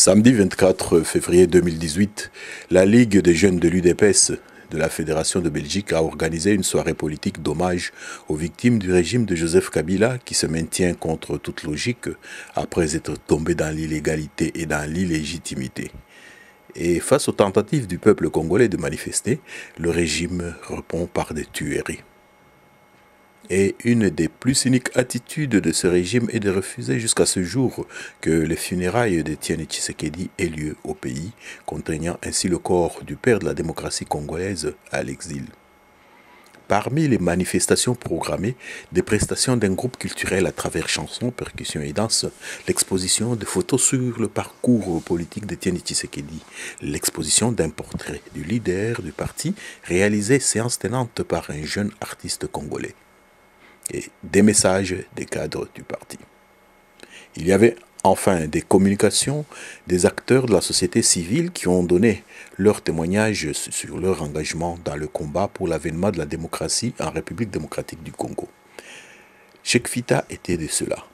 Samedi 24 février 2018, la Ligue des jeunes de l'UDPS de la Fédération de Belgique a organisé une soirée politique d'hommage aux victimes du régime de Joseph Kabila qui se maintient contre toute logique après être tombé dans l'illégalité et dans l'illégitimité. Et face aux tentatives du peuple congolais de manifester, le régime répond par des tueries. Et une des plus cyniques attitudes de ce régime est de refuser jusqu'à ce jour que les funérailles d'Étienne Tshisekedi aient lieu au pays, contraignant ainsi le corps du père de la démocratie congolaise à l'exil. Parmi les manifestations programmées, des prestations d'un groupe culturel à travers chansons, percussions et danse, l'exposition de photos sur le parcours politique d'Étienne Tshisekedi, l'exposition d'un portrait du leader du parti réalisé séance tenante par un jeune artiste congolais, et des messages des cadres du parti. Il y avait enfin des communications des acteurs de la société civile qui ont donné leur témoignage sur leur engagement dans le combat pour l'avènement de la démocratie en République démocratique du Congo. Cheikh Fita était de cela.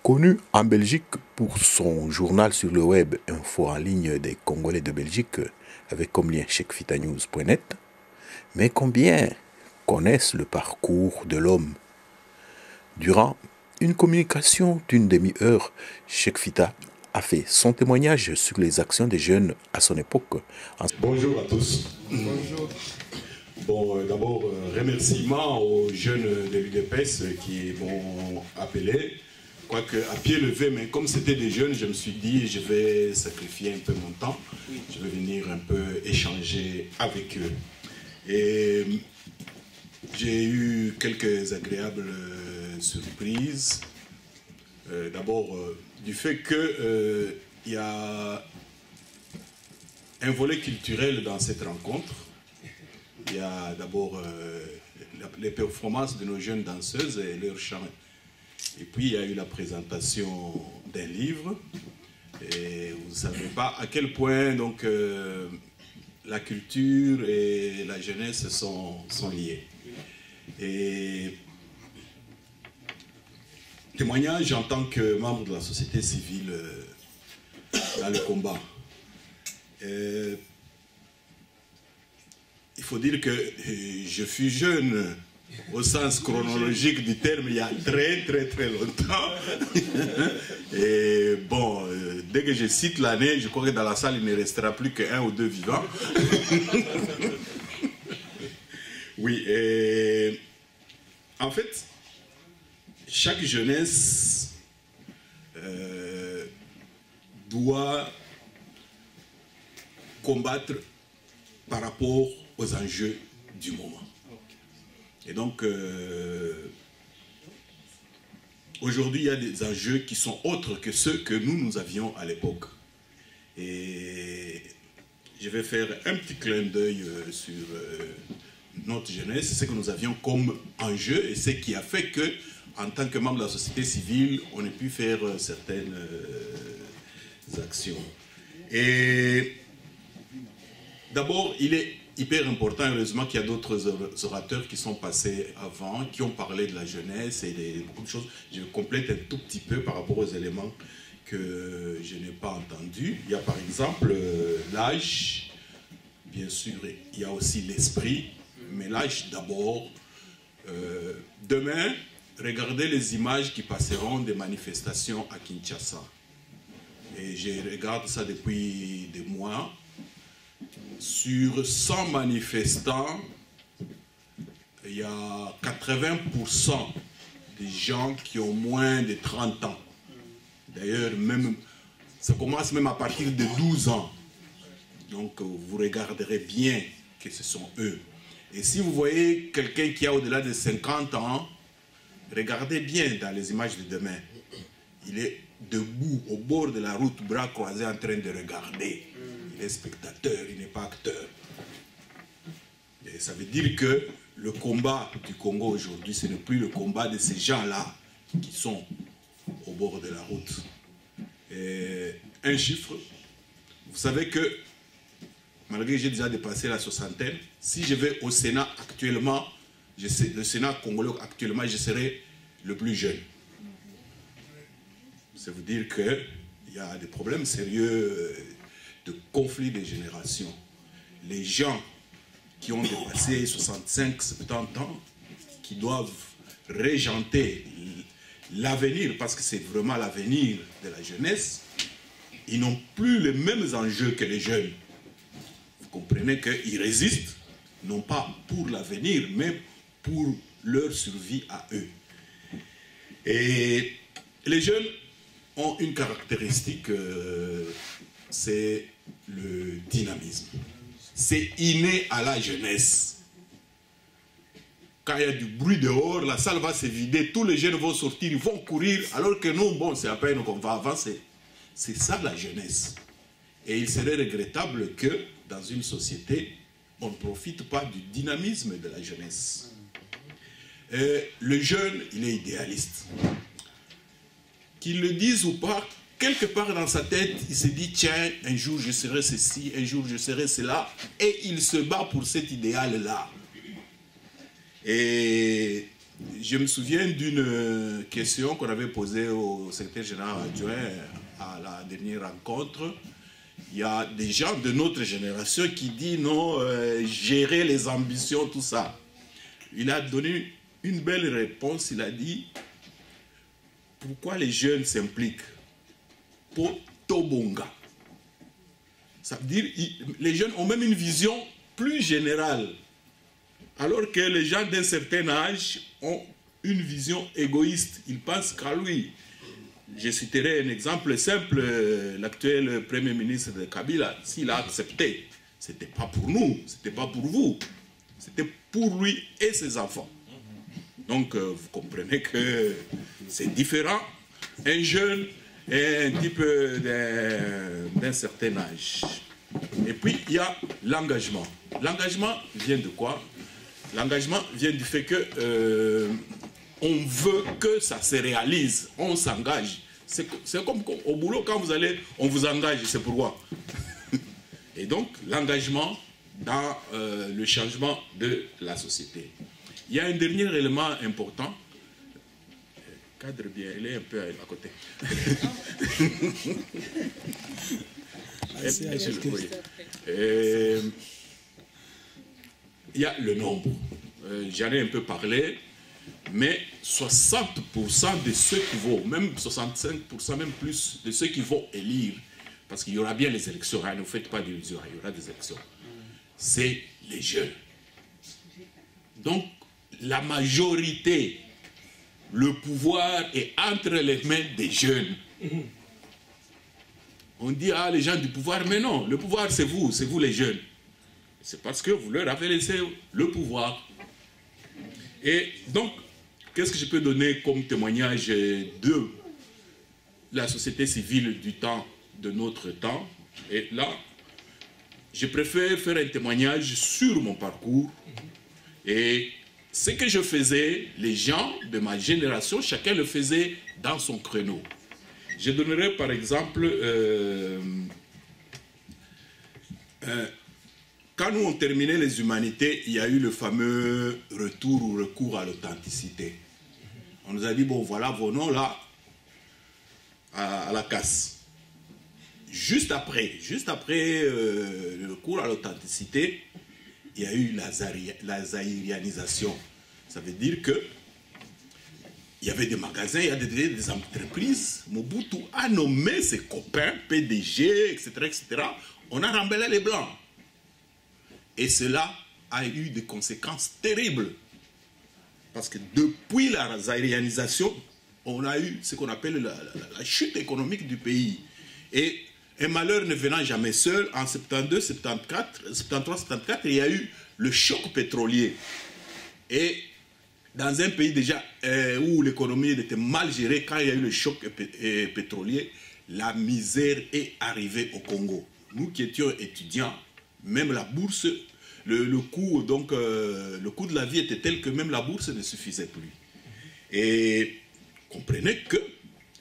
Connu en Belgique pour son journal sur le web Info en ligne des Congolais de Belgique avec comme lien cheikhfitanews.net, mais combien connaissent le parcours de l'homme? Durant une communication d'une demi-heure, Cheikh Fita a fait son témoignage sur les actions des jeunes à son époque. Bonjour à tous. Bonjour. Bon, d'abord, remerciements aux jeunes de l'UDPS qui m'ont appelé. Quoique à pied levé, mais comme c'était des jeunes, je me suis dit je vais sacrifier un peu mon temps. Je vais venir un peu échanger avec eux. Et j'ai eu quelques agréables surprises. D'abord, du fait qu'il y a un volet culturel dans cette rencontre. Il y a d'abord les performances de nos jeunes danseuses et leur chant. Et puis il y a eu la présentation d'un livre. Et vous ne savez pas à quel point donc, la culture et la jeunesse sont liées. Et témoignage en tant que membre de la société civile dans le combat. Il faut dire que je fus jeune au sens chronologique du terme il y a très longtemps. Et bon, dès que je cite l'année, je crois que dans la salle il ne restera plus qu'un ou deux vivants. Oui, et en fait, chaque jeunesse doit combattre par rapport aux enjeux du moment. Et donc, aujourd'hui, il y a des enjeux qui sont autres que ceux que nous avions à l'époque. Et je vais faire un petit clin d'œil sur notre jeunesse, ce que nous avions comme enjeu et ce qui a fait que, en tant que membre de la société civile, on ait pu faire certaines actions. Et d'abord, il est hyper important, heureusement qu'il y a d'autres orateurs qui sont passés avant, qui ont parlé de la jeunesse et de beaucoup de choses. Je complète un tout petit peu par rapport aux éléments que je n'ai pas entendus. Il y a par exemple l'âge, bien sûr, il y a aussi l'esprit, mais l'âge d'abord. Demain, regardez les images qui passeront des manifestations à Kinshasa. Et je regarde ça depuis des mois. Sur 100 manifestants, il y a 80% des gens qui ont moins de 30 ans. D'ailleurs, ça commence même à partir de 12 ans. Donc, vous regarderez bien que ce sont eux. Et si vous voyez quelqu'un qui a au-delà de 50 ans, regardez bien dans les images de demain. Il est debout au bord de la route, bras croisés en train de regarder. Il est spectateur, il n'est pas acteur. Et ça veut dire que le combat du Congo aujourd'hui, ce n'est plus le combat de ces gens-là qui sont au bord de la route. Et un chiffre, vous savez que, malgré que j'ai déjà dépassé la soixantaine, si je vais au Sénat actuellement, le Sénat congolais actuellement, je serai le plus jeune. Ça veut dire qu'il il y a des problèmes sérieux de conflit des générations. Les gens qui ont dépassé 65, 70 ans, qui doivent régenter l'avenir, parce que c'est vraiment l'avenir de la jeunesse, ils n'ont plus les mêmes enjeux que les jeunes. Vous comprenez qu'ils résistent, non pas pour l'avenir, mais pour leur survie à eux. Et les jeunes ont une caractéristique, c'est le dynamisme. C'est inné à la jeunesse. Quand il y a du bruit dehors, la salle va se vider, tous les jeunes vont sortir, ils vont courir, alors que nous, bon, c'est à peine qu'on va avancer. C'est ça la jeunesse. Et il serait regrettable que, dans une société, on ne profite pas du dynamisme de la jeunesse. Le jeune, il est idéaliste. Qu'il le dise ou pas, quelque part dans sa tête, il se dit, tiens, un jour je serai ceci, un jour je serai cela, et il se bat pour cet idéal-là. Et je me souviens d'une question qu'on avait posée au secrétaire général adjoint à la dernière rencontre. Il y a des gens de notre génération qui disent non, gérer les ambitions, tout ça. Il a donné une belle réponse, il a dit, pourquoi les jeunes s'impliquent? Pour Tobonga. Ça veut dire, les jeunes ont même une vision plus générale. Alors que les gens d'un certain âge ont une vision égoïste. Ils pensent qu'à lui. Je citerai un exemple simple. L'actuel Premier ministre de Kabila, s'il a accepté, ce n'était pas pour nous, ce n'était pas pour vous. C'était pour lui et ses enfants. Donc, vous comprenez que c'est différent. Un jeune est un type d'un certain âge. Et puis, il y a l'engagement. L'engagement vient de quoi? L'engagement vient du fait que on veut que ça se réalise, on s'engage. C'est comme au boulot, quand vous allez, on vous engage, c'est pourquoi. Et donc, l'engagement dans le changement de la société. Il y a un dernier élément important. Cadre bien, il est un peu à côté. Il y a le nombre. J'en ai un peu parlé, mais 60% de ceux qui vont, même 65%, même plus, de ceux qui vont élire, parce qu'il y aura bien les élections, hein, ne vous faites pas d'illusions, il y aura des élections, c'est les jeunes. Donc, la majorité, le pouvoir est entre les mains des jeunes. On dit, ah, les gens du pouvoir, mais non, le pouvoir c'est vous les jeunes. C'est parce que vous leur avez laissé le pouvoir. Et donc, qu'est-ce que je peux donner comme témoignage de la société civile du temps, de notre temps? Et là, je préfère faire un témoignage sur mon parcours. Et ce que je faisais, les gens de ma génération, chacun le faisait dans son créneau. Je donnerai par exemple, quand nous on terminait les humanités, il y a eu le fameux retour ou recours à l'authenticité. On nous a dit, bon voilà vos noms là, à la casse. Juste après le recours à l'authenticité, il y a eu la zaïrianisation. Ça veut dire que il y avait des magasins, il y a des entreprises. Mobutu a nommé ses copains, PDG, etc., etc. On a rembellé les Blancs. Et cela a eu des conséquences terribles. Parce que depuis la zaïrianisation, on a eu ce qu'on appelle la chute économique du pays. Et un malheur ne venant jamais seul, en 72, 74, 73, 74, il y a eu le choc pétrolier. Et dans un pays déjà où l'économie était mal gérée, quand il y a eu le choc pétrolier, la misère est arrivée au Congo. Nous qui étions étudiants, même la bourse, le coût de la vie était tel que même la bourse ne suffisait plus. Et comprenez que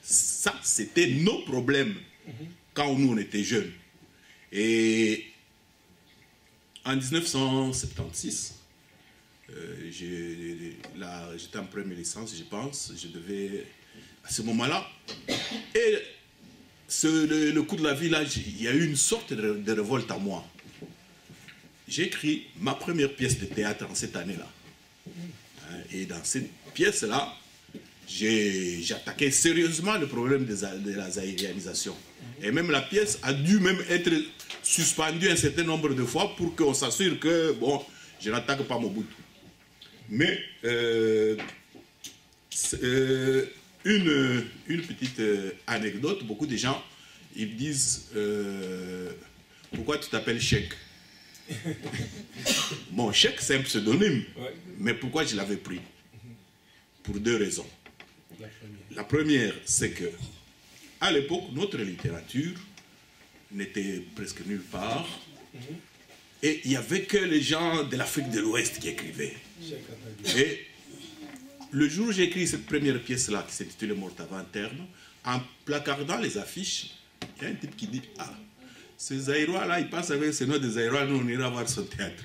ça, c'était nos problèmes quand nous on était jeunes. Et en 1976, j'étais en première licence, je pense, je devais, à ce moment-là, et le coup de la vie, là, il y a eu une sorte de révolte en moi. J'ai écrit ma première pièce de théâtre en cette année-là. Et dans cette pièce-là, j'attaquais sérieusement le problème de la zaïrianisation. Et même la pièce a dû même être suspendue un certain nombre de fois pour qu'on s'assure que, bon, je n'attaque pas Mobutu. Mais une petite anecdote, beaucoup de gens, ils disent, pourquoi tu t'appelles Cheikh? Bon, Cheikh, c'est un pseudonyme, mais pourquoi je l'avais pris? Pour deux raisons. La première, c'est que, à l'époque, notre littérature n'était presque nulle part, et il n'y avait que les gens de l'Afrique de l'Ouest qui écrivaient. Et le jour où j'ai écrit cette première pièce-là, qui s'intitulait Mortava interne, en placardant les affiches, il y a un type qui dit, ah, ces Zaïrois-là, ils passent avec ce nom de Zaïrois, nous on ira voir son théâtre.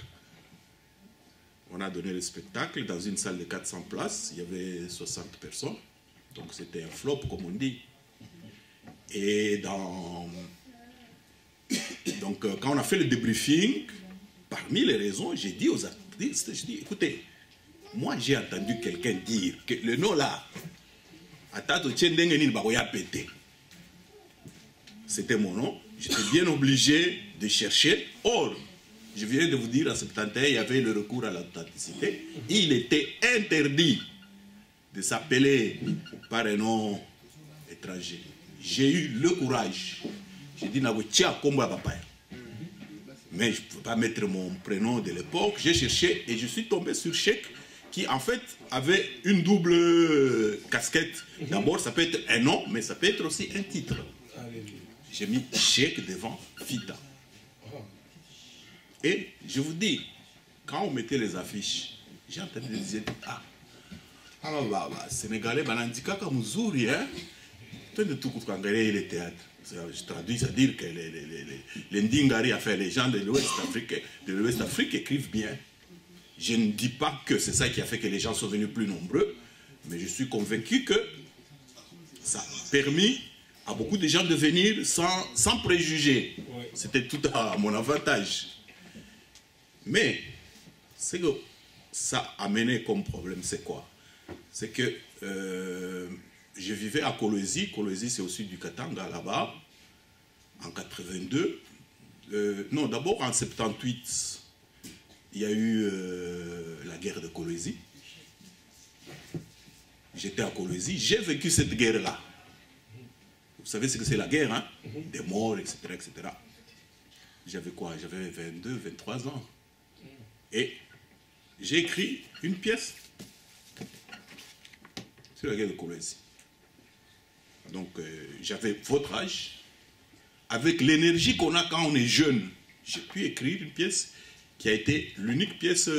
On a donné le spectacle dans une salle de 400 places, il y avait 60 personnes, donc c'était un flop comme on dit. Et donc quand on a fait le débriefing, parmi les raisons, j'ai dit aux artistes, je dis, écoutez, moi j'ai entendu quelqu'un dire que le nom là, c'était mon nom, j'étais bien obligé de chercher. Or, je viens de vous dire, en 71, il y avait le recours à l'authenticité. Il était interdit de s'appeler par un nom étranger. J'ai eu le courage. J'ai dit, mais je ne peux pas mettre mon prénom de l'époque. J'ai cherché et je suis tombé sur Cheikh, qui en fait avait une double casquette. D'abord, ça peut être un nom, mais ça peut être aussi un titre. J'ai mis Cheikh devant Fita. Et je vous dis, quand on mettait les affiches, j'ai entendu des dire, Sénégalais, Balandika Kamuzouri, hein? De tout le théâtre. Je traduis, c'est-à-dire que les Ndingari, enfin les gens de l'Ouest Afrique écrivent bien. Je ne dis pas que c'est ça qui a fait que les gens sont venus plus nombreux, mais je suis convaincu que ça a permis à beaucoup de gens de venir sans préjugés. C'était tout à mon avantage. Mais ce que ça a amené comme problème, c'est quoi? C'est que je vivais à Kolwezi. Kolwezi, c'est au sud du Katanga, là-bas, en 82. Non, d'abord en 78, il y a eu la guerre de Kolwezi. J'étais à Kolwezi, j'ai vécu cette guerre-là. Vous savez ce que c'est la guerre, hein? Des morts, etc., etc. J'avais quoi? J'avais 22, 23 ans. Et j'ai écrit une pièce sur la guerre de Kolwezi. Donc, j'avais votre âge. Avec l'énergie qu'on a quand on est jeune, j'ai pu écrire une pièce qui a été l'unique pièce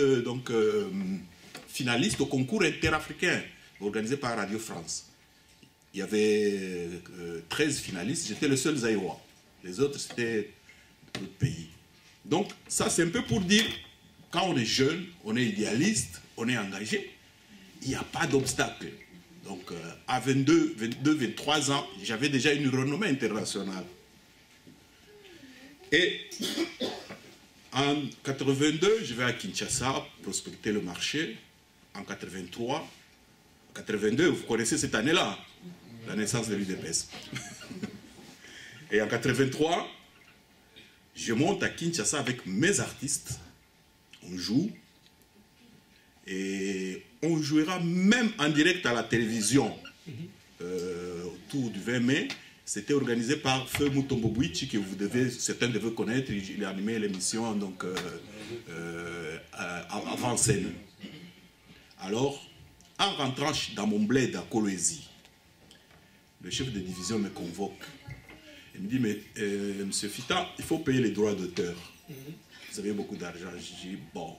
finaliste au concours interafricain organisé par Radio France. Il y avait 13 finalistes, j'étais le seul Zaïrois. Les autres, c'était d'autres pays. Donc, ça, c'est un peu pour dire, quand on est jeune, on est idéaliste, on est engagé, il n'y a pas d'obstacle. Donc, à 22, 23 ans, j'avais déjà une renommée internationale. Et en 82, je vais à Kinshasa prospecter le marché. En 83, 82, vous connaissez cette année-là, la naissance de l'UDPS. Et en 83, je monte à Kinshasa avec mes artistes. On joue. Et on jouera même en direct à la télévision autour du 20 mai. C'était organisé par Feu Mutombo Bouichi, que certains devez connaître. Il a animé l'émission donc avant scène. Alors, en rentrant dans mon bled à Kolwezi, le chef de division me convoque. Il me dit, mais monsieur Fita, il faut payer les droits d'auteur. Vous avez beaucoup d'argent. Je dis, bon,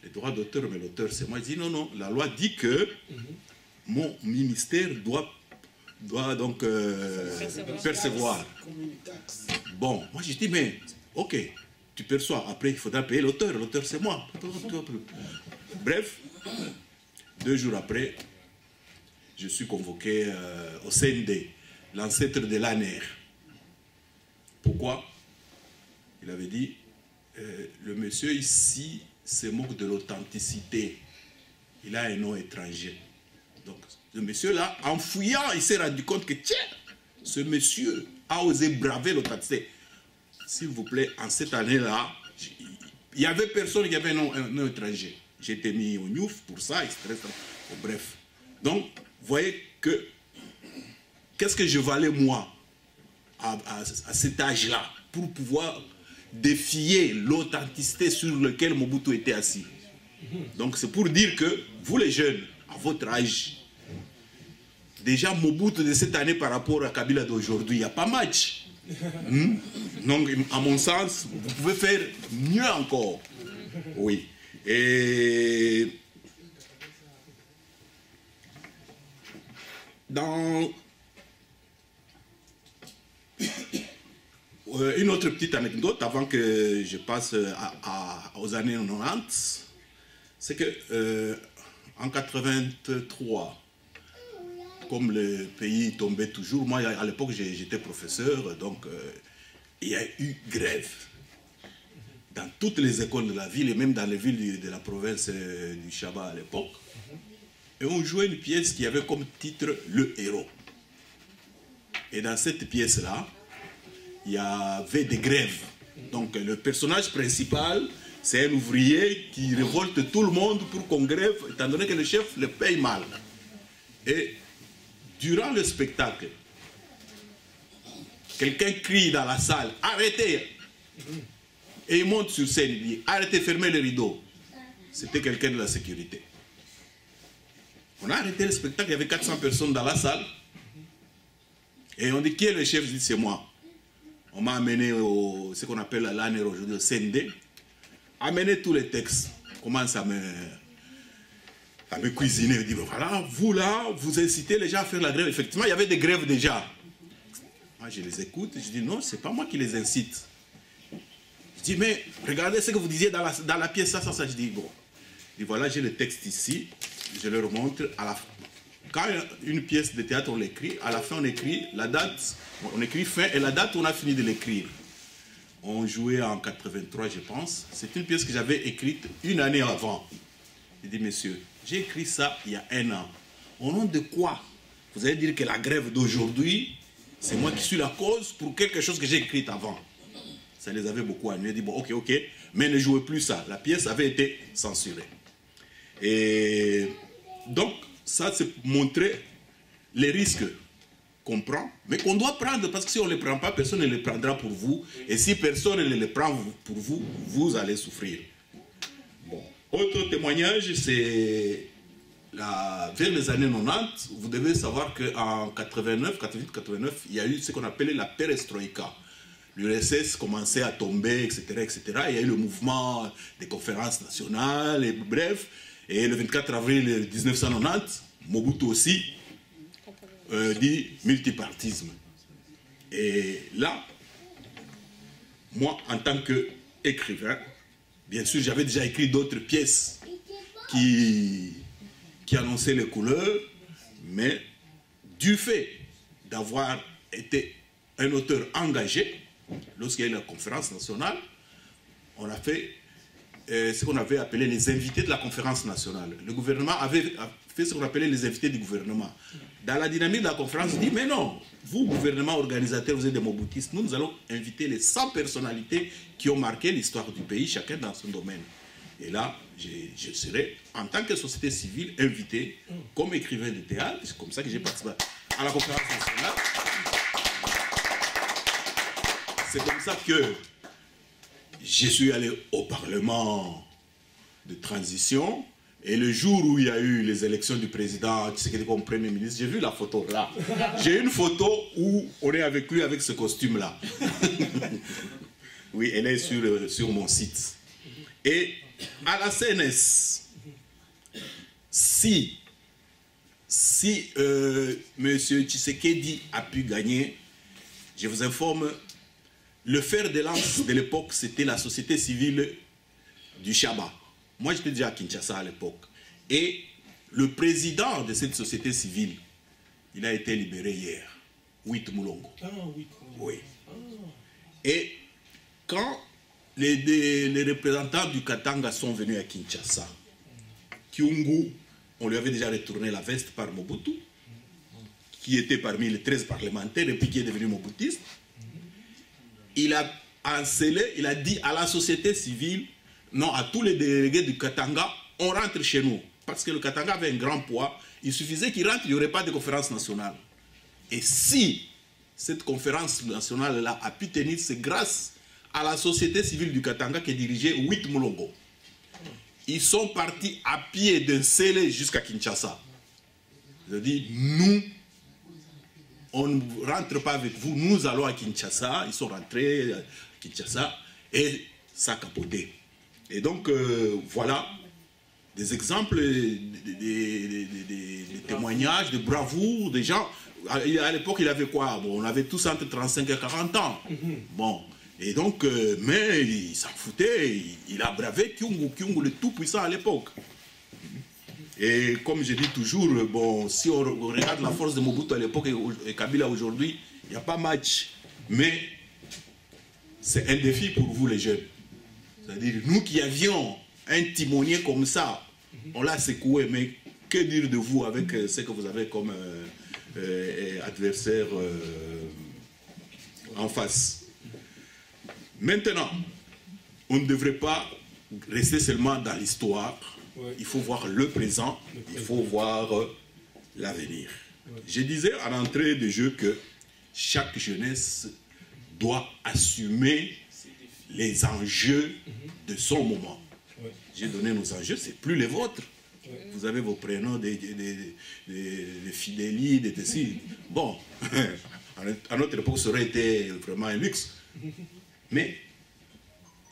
les droits d'auteur, mais l'auteur c'est moi. Il dit, non, non, la loi dit que mon ministère doit donc percevoir. Bon, moi je dis, mais ok, tu perçois, après il faudra payer l'auteur c'est moi. Bref, 2 jours après, je suis convoqué au CND, l'ancêtre de l'ANER. pourquoi? Il avait dit, le monsieur ici se moque de l'authenticité. Il a un nom étranger. Donc, le monsieur là, en fouillant, il s'est rendu compte que, tiens, ce monsieur a osé braver l'authenticité. S'il vous plaît, en cette année-là, il n'y avait personne qui avait un nom étranger. J'ai été mis au Niouf pour ça, etc. Bref. Donc, vous voyez que, qu'est-ce que je valais moi, à cet âge-là, pour pouvoir défier l'authenticité sur laquelle Mobutu était assis. Donc, c'est pour dire que, vous les jeunes, à votre âge, déjà Mobutu de cette année par rapport à Kabila d'aujourd'hui, il n'y a pas match. Donc, à mon sens, vous pouvez faire mieux encore. Oui. Et dans une autre petite anecdote, avant que je passe aux années 90, c'est que en 83, comme le pays tombait toujours, moi à l'époque j'étais professeur, donc il y a eu grève dans toutes les écoles de la ville et même dans les villes de la province du Chaba à l'époque. Et on jouait une pièce qui avait comme titre Le Héros. Et dans cette pièce-là, il y avait des grèves. Donc le personnage principal, c'est un ouvrier qui révolte tout le monde pour qu'on grève, étant donné que le chef le paye mal. Et durant le spectacle, quelqu'un crie dans la salle, « Arrêtez !» Et il monte sur scène, il dit, « Arrêtez, fermez les rideaux. » C'était quelqu'un de la sécurité. On a arrêté le spectacle, il y avait 400 personnes dans la salle. Et on dit, qui est le chef? Je dis, c'est moi. On m'a amené au, ce qu'on appelle l'année aujourd'hui, au CND. Amener tous les textes. Commence à me cuisiner. Je dis, voilà, vous là, vous incitez les gens à faire la grève. Effectivement, il y avait des grèves déjà. Moi, je les écoute. Je dis, non, c'est pas moi qui les incite. Je dis, mais regardez ce que vous disiez dans la pièce, ça. Je dis, bon. Je dis, voilà, j'ai le texte ici. Je leur montre à la fin. Quand une pièce de théâtre, on l'écrit, à la fin, on écrit la date, on écrit fin et la date où on a fini de l'écrire. On jouait en 83, je pense. C'est une pièce que j'avais écrite une année avant. J'ai dit, messieurs, j'ai écrit ça il y a un an. Au nom de quoi? Vous allez dire que la grève d'aujourd'hui, c'est moi qui suis la cause pour quelque chose que j'ai écrit avant. Ça les avait beaucoup annulés. J'ai dit, bon, ok, mais ne jouez plus ça. La pièce avait été censurée. Et donc, ça, c'est montrer les risques qu'on prend, mais qu'on doit prendre, parce que si on ne les prend pas, personne ne les prendra pour vous. Et si personne ne les prend pour vous, vous allez souffrir. Bon. Autre témoignage, c'est vers les années 90, vous devez savoir qu'en 89, il y a eu ce qu'on appelait la perestroïka. L'URSS commençait à tomber, etc., etc. Il y a eu le mouvement des conférences nationales, et bref. Et le 24 avril 1990, Mobutu aussi dit multipartisme. Et là, moi, en tant qu'écrivain, bien sûr, j'avais déjà écrit d'autres pièces qui annonçaient les couleurs, mais du fait d'avoir été un auteur engagé, lorsqu'il y a eu la conférence nationale, on a fait ce qu'on avait appelé les invités de la conférence nationale. Le gouvernement avait fait ce qu'on appelait les invités du gouvernement. Dans la dynamique de la conférence, on dit, mais non, vous, gouvernement organisateur, vous êtes des mobutistes, nous allons inviter les 100 personnalités qui ont marqué l'histoire du pays, chacun dans son domaine. Et là, je serai, en tant que société civile, invité comme écrivain de théâtre. C'est comme ça que j'ai participé à la conférence nationale. C'est comme ça que je suis allé au Parlement de transition. Et le jour où il y a eu les élections du président Tshisekedi comme Premier ministre, j'ai vu la photo là. J'ai une photo où on est avec lui avec ce costume-là. Oui, elle est sur mon site. Et à la CNS, si M. Tshisekedi a pu gagner, je vous informe, le fer de lance de l'époque, c'était la société civile du Chaba. Moi, j'étais déjà à Kinshasa à l'époque. Et le président de cette société civile, il a été libéré hier, Huit Moulongo. Ah, oui. Oui. Ah. Et quand les représentants du Katanga sont venus à Kinshasa, Kyungu, on lui avait déjà retourné la veste par Mobutu, qui était parmi les 13 parlementaires et puis qui est devenu mobutiste. Il a encelé, il a dit à la société civile, non, à tous les délégués du Katanga, on rentre chez nous. Parce que le Katanga avait un grand poids, il suffisait qu'il rentre, il n'y aurait pas de conférence nationale. Et si cette conférence nationale-là a pu tenir, c'est grâce à la société civile du Katanga qui dirigeait 8 Moulongo. Ils sont partis à pied d'un Sélé jusqu'à Kinshasa. Ils ont dit, nous, on ne rentre pas avec vous, nous allons à Kinshasa. Ils sont rentrés à Kinshasa et ça a capoté. Et donc, voilà des exemples, des témoignages, de bravoure, des gens. À l'époque, il avait quoi? Bon, on avait tous entre 35 et 40 ans. Bon. Et donc, mais il s'en foutait, il a bravé Kyungu le tout-puissant à l'époque. Et comme je dis toujours, bon, si on regarde la force de Mobutu à l'époque et Kabila aujourd'hui, il n'y a pas match. Mais c'est un défi pour vous les jeunes. C'est-à-dire, nous qui avions un timonier comme ça, on l'a secoué, mais que dire de vous avec ce que vous avez comme adversaire en face? Maintenant, on ne devrait pas rester seulement dans l'histoire. Ouais. Il faut voir le présent, il faut voir l'avenir. Ouais. Je disais à l'entrée de jeu que chaque jeunesse doit assumer les enjeux de son moment. Ouais. J'ai donné nos enjeux, c'est plus les vôtres. Ouais. Vous avez vos prénoms, des Fidéli, des Tessi. Bon, à notre époque, ça aurait été vraiment un luxe. Mais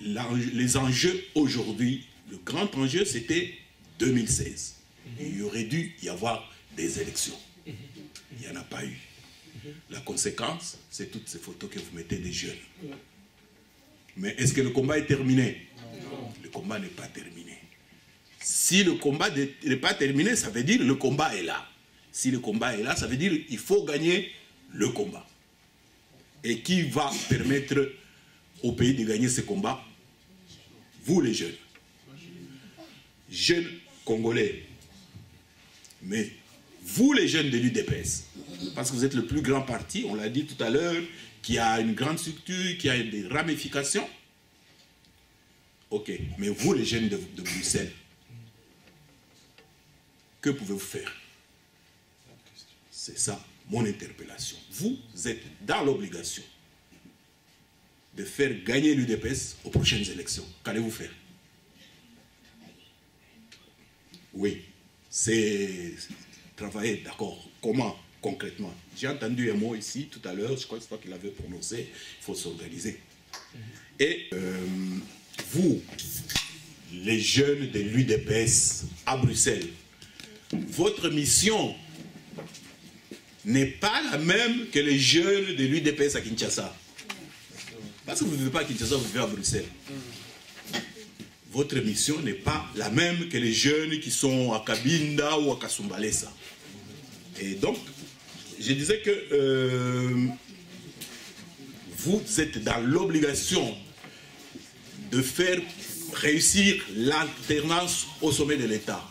les enjeux aujourd'hui, le grand enjeu, c'était 2016. Il aurait dû y avoir des élections. Il n'y en a pas eu. La conséquence, c'est toutes ces photos que vous mettez des jeunes. Mais est-ce que le combat est terminé? Non. Le combat n'est pas terminé. Si le combat n'est pas terminé, ça veut dire que le combat est là. Si le combat est là, ça veut dire qu'il faut gagner le combat. Et qui va permettre au pays de gagner ce combat? Vous les jeunes. Jeunes Congolais. Mais vous les jeunes de l'UDPS, parce que vous êtes le plus grand parti, on l'a dit tout à l'heure, qui a une grande structure, qui a des ramifications. Ok, mais vous les jeunes de Bruxelles, que pouvez-vous faire? C'est ça mon interpellation. Vous êtes dans l'obligation de faire gagner l'UDPS aux prochaines élections. Qu'allez-vous faire? Oui, c'est travailler, d'accord. Comment, concrètement? J'ai entendu un mot ici, tout à l'heure, je crois que c'est toi qui l'avais prononcé, il faut s'organiser. Et vous, les jeunes de l'UDPS à Bruxelles, votre mission n'est pas la même que les jeunes de l'UDPS à Kinshasa. Parce que vous ne vivez pas à Kinshasa, vous vivez à Bruxelles. Votre mission n'est pas la même que les jeunes qui sont à Kabinda ou à Kasumbalesa. Et donc, je disais que vous êtes dans l'obligation de faire réussir l'alternance au sommet de l'État.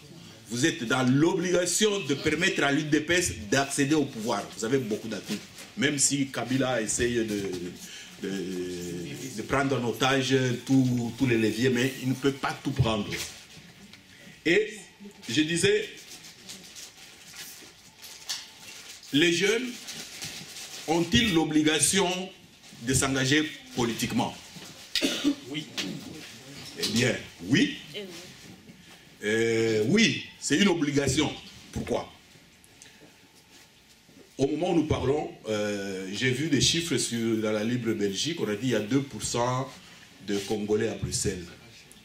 Vous êtes dans l'obligation de permettre à l'UDPS d'accéder au pouvoir. Vous avez beaucoup d'atouts. Même si Kabila essaye de prendre en otage tous les leviers, mais il ne peut pas tout prendre. Et je disais, les jeunes ont-ils l'obligation de s'engager politiquement? Oui. Eh bien, oui. Oui, c'est une obligation. Pourquoi? Au moment où nous parlons, j'ai vu des chiffres dans la Libre Belgique. On a dit qu'il y a 2% de Congolais à Bruxelles.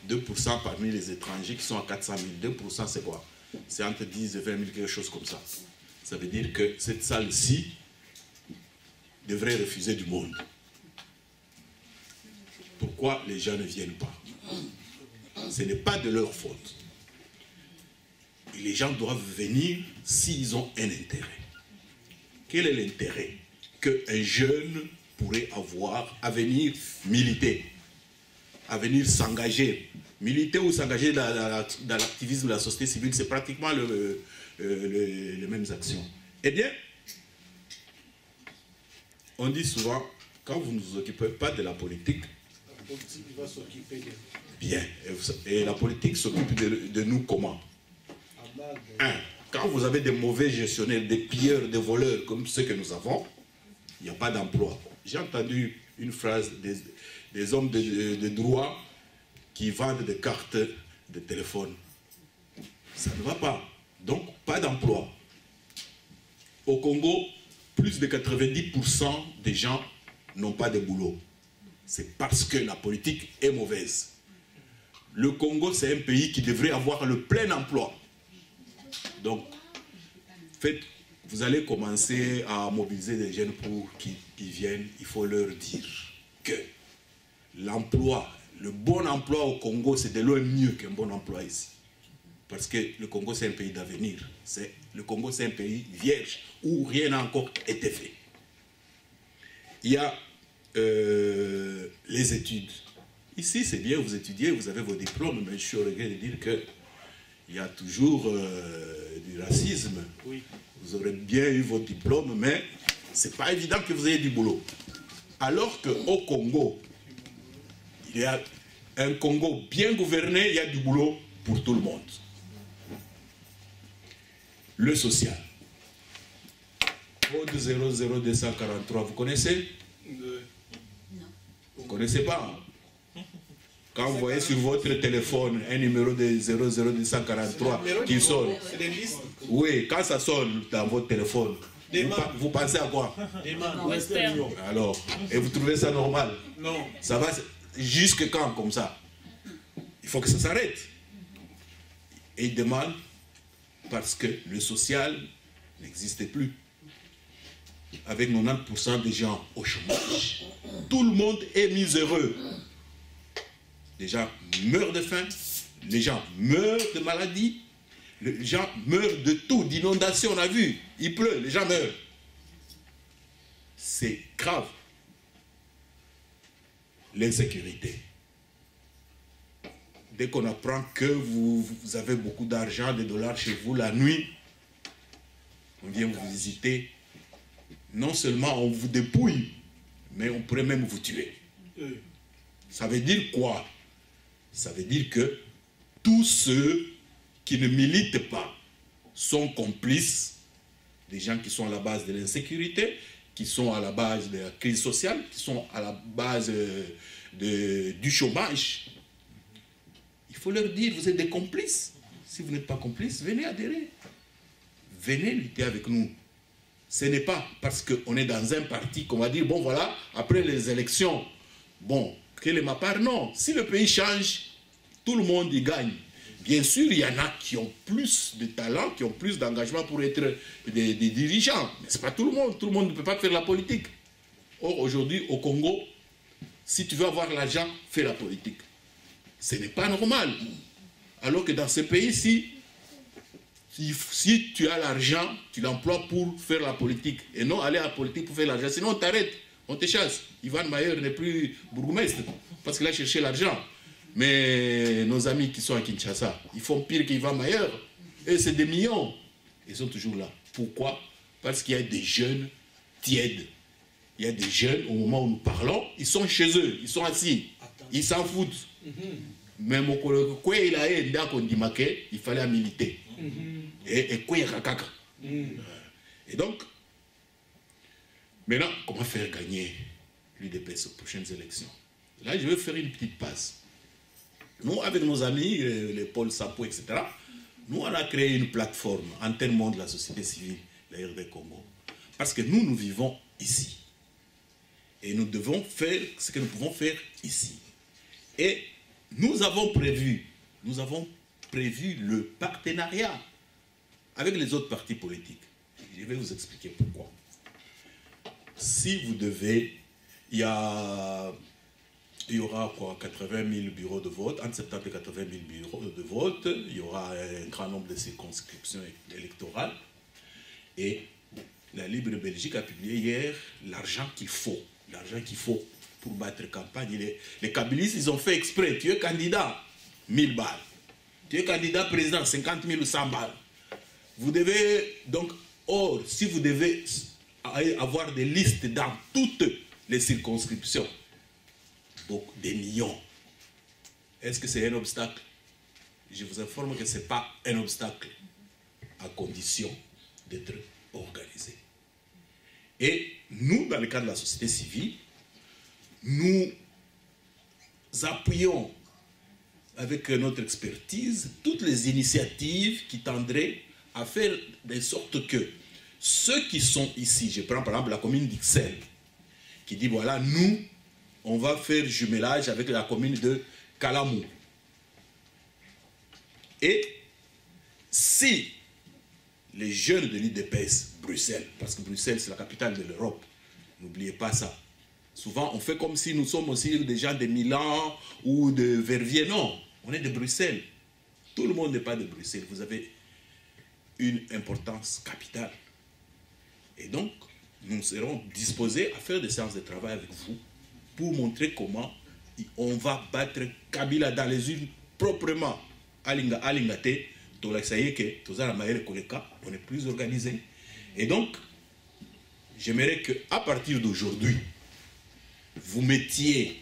2% parmi les étrangers qui sont à 400 000. 2% c'est quoi? C'est entre 10 et 20 000, quelque chose comme ça. Ça veut dire que cette salle-ci devrait refuser du monde. Pourquoi les gens ne viennent pas? Ce n'est pas de leur faute. Et les gens doivent venir s'ils ont un intérêt. Quel est l'intérêt qu'un jeune pourrait avoir à venir militer, à venir s'engager. Militer ou s'engager dans l'activisme de la société civile, c'est pratiquement les mêmes actions. Eh bien, on dit souvent, quand vous ne vous occupez pas de la politique, la politique va s'occuper de vous. Bien. Et la politique s'occupe de nous comment? Un, quand vous avez des mauvais gestionnaires, des pilleurs, des voleurs comme ceux que nous avons, il n'y a pas d'emploi. J'ai entendu une phrase des hommes de droit qui vendent des cartes de téléphone. Ça ne va pas. Donc, pas d'emploi. Au Congo, plus de 90% des gens n'ont pas de boulot. C'est parce que la politique est mauvaise. Le Congo, c'est un pays qui devrait avoir le plein emploi. Donc, vous allez commencer à mobiliser des jeunes pour qu'ils viennent. Il faut leur dire que l'emploi, le bon emploi au Congo, c'est de loin mieux qu'un bon emploi ici. Parce que le Congo, c'est un pays d'avenir. Le Congo, c'est un pays vierge où rien n'a encore été fait. Il y a les études. Ici, c'est bien, vous étudiez, vous avez vos diplômes, mais je suis au regret de dire qu'il y a toujours du racisme. Oui. Vous aurez bien eu vos diplômes, mais ce n'est pas évident que vous ayez du boulot. Alors qu'au Congo, il y a un Congo bien gouverné, il y a du boulot pour tout le monde. Le social. Code 00243, vous connaissez? Vous ne connaissez pas? Quand vous voyez sur votre téléphone un numéro de 00243 qui sonne, oui, quand ça sonne dans votre téléphone, vous pensez à quoi? Alors, et vous trouvez ça normal? Non. Ça va jusque quand comme ça? Il faut que ça s'arrête. Et il demande parce que le social n'existait plus. Avec 90% des gens au chômage, tout le monde est miséreux. Les gens meurent de faim, les gens meurent de maladie, les gens meurent de tout, d'inondation, on a vu, il pleut, les gens meurent. C'est grave. L'insécurité. Dès qu'on apprend que vous avez beaucoup d'argent, des dollars chez vous la nuit, on vient vous visiter. Non seulement on vous dépouille, mais on pourrait même vous tuer. Ça veut dire quoi? Ça veut dire que tous ceux qui ne militent pas sont complices des gens qui sont à la base de l'insécurité, qui sont à la base de la crise sociale, qui sont à la base du chômage. Il faut leur dire, vous êtes des complices. Si vous n'êtes pas complices, venez adhérer. Venez lutter avec nous. Ce n'est pas parce qu'on est dans un parti qu'on va dire, bon voilà, après les élections, bon, quelle est ma part? Non. Si le pays change, tout le monde y gagne. Bien sûr, il y en a qui ont plus de talent, qui ont plus d'engagement pour être des dirigeants. Mais ce n'est pas tout le monde. Tout le monde ne peut pas faire la politique. Or, aujourd'hui, au Congo, si tu veux avoir l'argent, fais la politique. Ce n'est pas normal. Alors que dans ce pays-ci, si tu as l'argent, tu l'emploies pour faire la politique. Et non aller à la politique pour faire l'argent. Sinon, on t'arrête, on te chasse. Ivan Mayer n'est plus bourgmestre parce qu'il a cherché l'argent. Mais nos amis qui sont à Kinshasa, ils font pire qu'Ivan Mayer. Et c'est des millions. Ils sont toujours là. Pourquoi? Parce qu'il y a des jeunes tièdes. Il y a des jeunes, au moment où nous parlons, ils sont chez eux, ils sont assis. Ils s'en foutent. Mais mon collègue, il fallait militer. Et donc, maintenant, comment faire gagner l'UDPS aux prochaines élections? Là, je vais faire une petite passe. Nous, avec nos amis, les Paul Sapo, etc., nous, on a créé une plateforme, Antenne Monde de la société civile, la RD Congo. Parce que nous vivons ici. Et nous devons faire ce que nous pouvons faire ici. Et nous avons prévu le partenariat avec les autres partis politiques. Je vais vous expliquer pourquoi. Si vous devez, il y aura quoi, 80 000 bureaux de vote, entre 70 et 80 000 bureaux de vote, il y aura un grand nombre de circonscriptions électorales. Et la Libre Belgique a publié hier l'argent qu'il faut, l'argent qu'il faut pour battre campagne. Les kabylistes, ils ont fait exprès. Tu es candidat, 1000 balles. Tu es candidat président, 50 000 ou 100 balles. Vous devez donc, or, si vous devez avoir des listes dans toutes les circonscriptions, donc des millions, est-ce que c'est un obstacle? Je vous informe que ce n'est pas un obstacle, à condition d'être organisé. Et nous, dans le cadre de la société civile, nous appuyons avec notre expertise toutes les initiatives qui tendraient à faire de sorte que ceux qui sont ici, je prends par exemple la commune d'Ixelles, qui dit voilà, nous, on va faire jumelage avec la commune de Kalamou. Et si les jeunes de l'UDPS, Bruxelles, parce que Bruxelles c'est la capitale de l'Europe, n'oubliez pas ça. Souvent on fait comme si nous sommes aussi des gens de Milan ou de Verviers. Non, on est de Bruxelles. Tout le monde n'est pas de Bruxelles. Vous avez une importance capitale. Et donc, nous serons disposés à faire des séances de travail avec vous pour montrer comment on va battre Kabila dans les urnes proprement. Alingate, on est plus organisé. Et donc, j'aimerais qu'à partir d'aujourd'hui, vous mettiez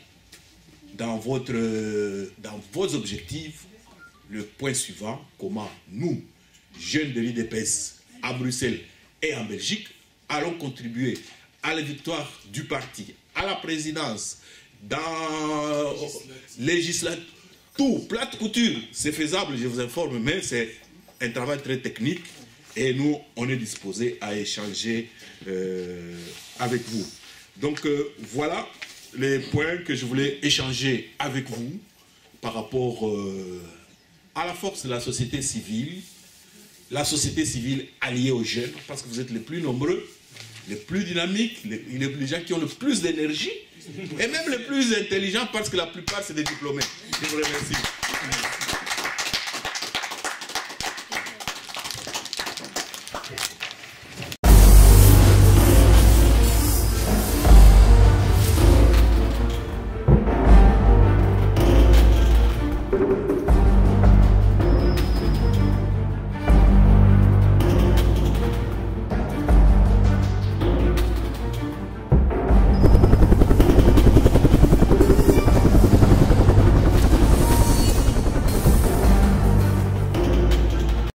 dans vos objectifs le point suivant, comment nous, jeunes de l'UDPS à Bruxelles et en Belgique, allons contribuer à la victoire du parti, à la présidence, dans législative, tout, plate couture, c'est faisable, je vous informe, mais c'est un travail très technique et nous, on est disposés à échanger avec vous. Donc voilà les points que je voulais échanger avec vous par rapport à la force de la société civile alliée aux jeunes, parce que vous êtes les plus nombreux, les plus dynamiques, les gens qui ont le plus d'énergie, et même les plus intelligents, parce que la plupart c'est des diplômés. Je vous remercie.